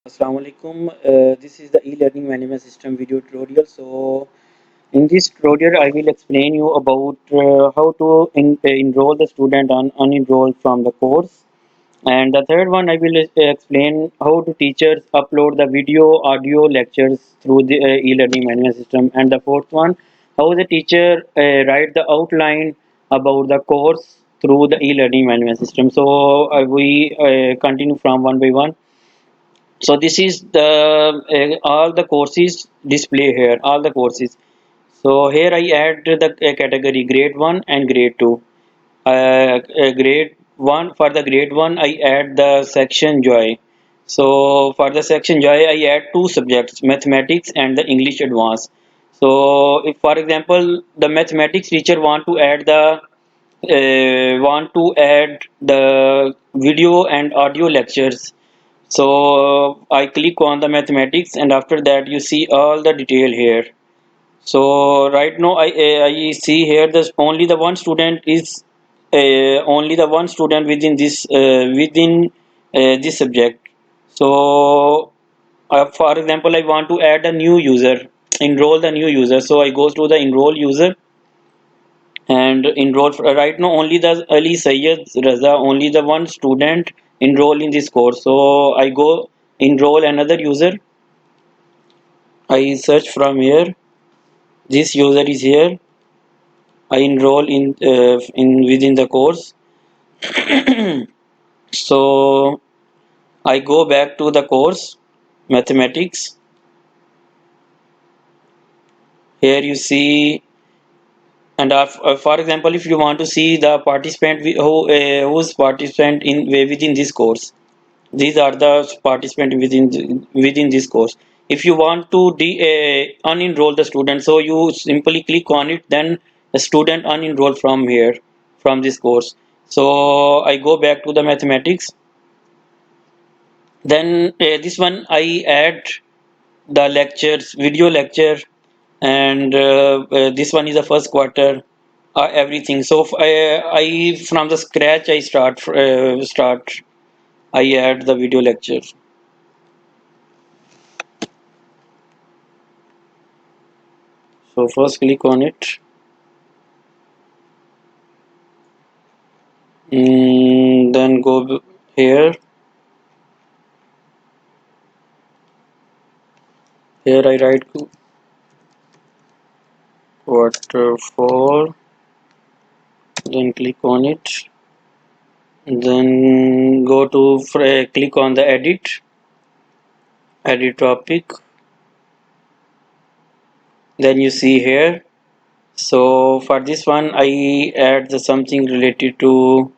Assalamu alaikum. This is the e-learning management system video tutorial. So in this tutorial, I will explain you about how to enroll the student on unenroll from the course. And the third one, I will explain how to teachers upload the video, audio lectures through the e-learning management system. And the fourth one, how the teacher write the outline about the course through the e-learning management system. So we continue from one by one. So this is the all the courses display here, all the courses. So here I add the category grade 1 and grade 2. Grade 1, for the grade 1 I add the section joy. So for the section joy I add two subjects, mathematics and the English advanced. So if for example the mathematics teacher want to add the video and audio lectures. So I click on the mathematics, and after that you see all the detail here. So right now I see here that only the one student within this subject. So for example, I want to add a new user, enroll the new user. So I go to the enroll user and enroll. Right now only the Ali Sayyed Raza, only the one student enroll in this course. So I go enroll another user. I search from here. This user is here. I enroll in within the course. So I go back to the course mathematics. Here you see, and for example, if you want to see the participant who's participant in within this course, these are the participants within this course. If you want to unenroll the student, so you simply click on it, then the student unenroll from here, from this course. So I go back to the mathematics. Then this one I add the lectures, video lecture, and this one is the first quarter, everything. So I from the scratch I start. I add the video lecture. So first click on it. Then go here. Here I write quarter 4. Then click on it. Then go to click on the edit topic. Then you see here. So for this one I add the something related to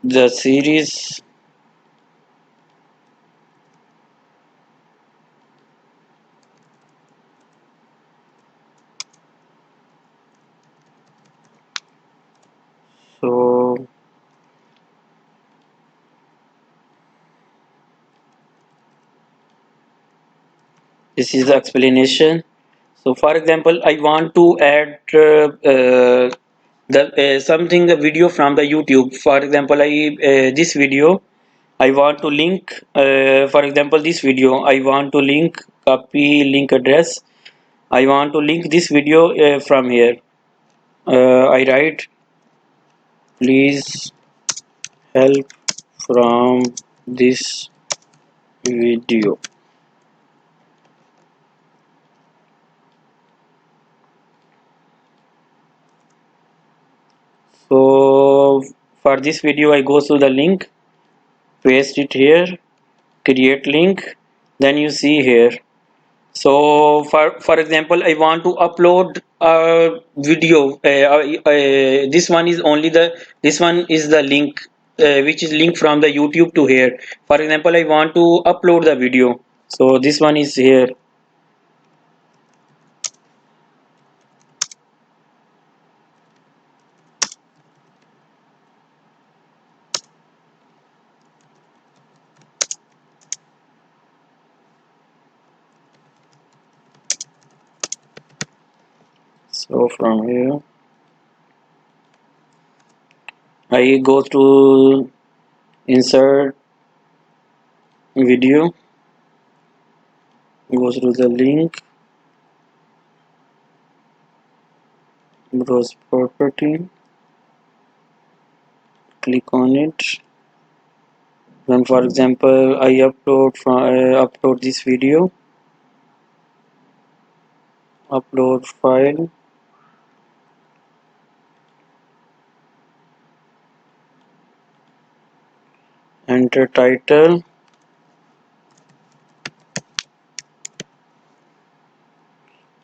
the series. So this is the explanation. So for example, I want to add the something, a video from the YouTube. For example, I this video I want to link. For example, this video I want to link, copy link address. I want to link this video from here. I write, please help from this video. So for this video I go to the link, paste it here, create link. Then you see here. So for example I want to upload a video. This one is only the this one is the link which is link from the YouTube to here. For example I want to upload the video, so this one is here. So from here I go to insert video, go through the link, browse property, click on it. Then for example I upload this video, upload file, enter title,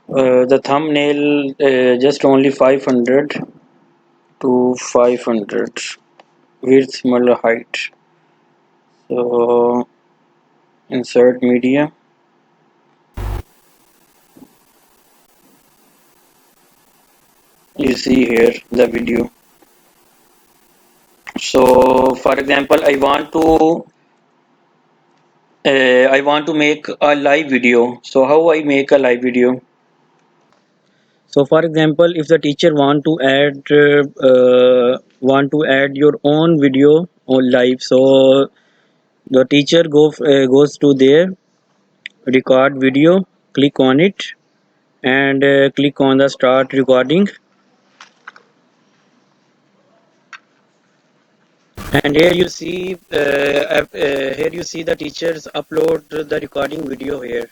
the thumbnail just only 500 to 500 width मतलब height. So insert media, you see here the video. So for example I want to make a live video. So how I make a live video? So for example if the teacher want to add your own video on live, so the teacher goes to there, record video, click on it, and click on the start recording. And here you see the teachers upload the recording video here.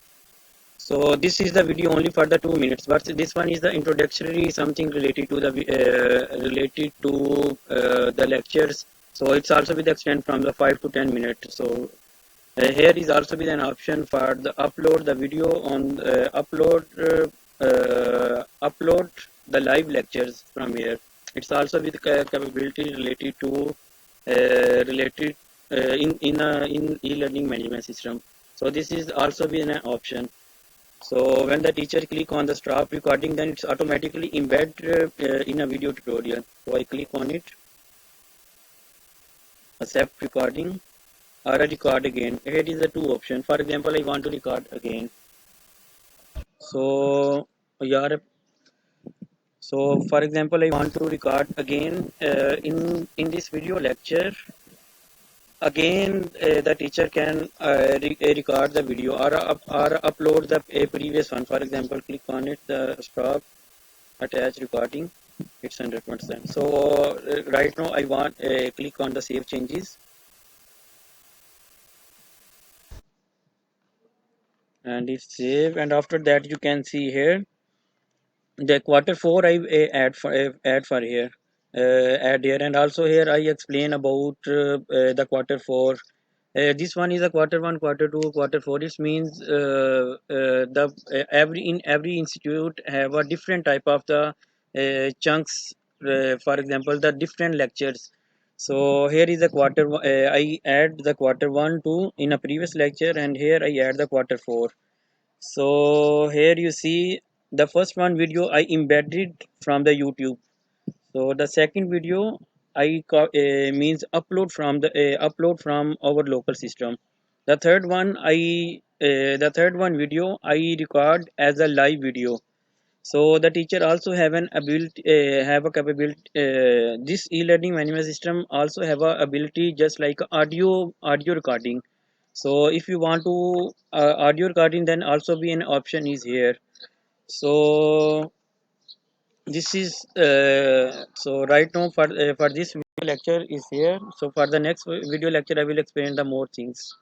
So this is the video only for the 2 minutes, but this one is the introductory, something related to the lectures. So it's also with extend from the 5 to 10 minutes. So here is also with an option for the upload the video on upload the live lectures from here. It's also with capability related to related in e-learning management system. So this is also been an option. So when the teacher click on the stop recording, then it's automatically embed in a video tutorial. So I click on it, accept recording, or I record again. Here is the two option. For example, I want to record again. So yeah, so for example, I want to record again in this video lecture. Again, the teacher can record the video or upload the previous one. For example, click on it, the stop, attach recording. It's 100%. So right now I want click on the save changes, and it's save. And after that, you can see here the quarter 4 I add for here, add here. And also here I explain about the quarter 4. This one is a quarter 1, quarter 2, quarter 4. This means the every institute have a different type of the chunks. For example, the different lectures. So here is the I add the quarter 1 2 in a previous lecture, and here I add the quarter 4. So here you see the first one video I embedded from the YouTube. So the second video means upload from our local system. The third one the third one video I record as a live video. So the teacher also have a capability. This e-learning management system also have a ability just like audio recording. So if you want to audio recording, then also be an option is here. So this is so right now for this video lecture is here. So for the next video lecture I will explain the more things.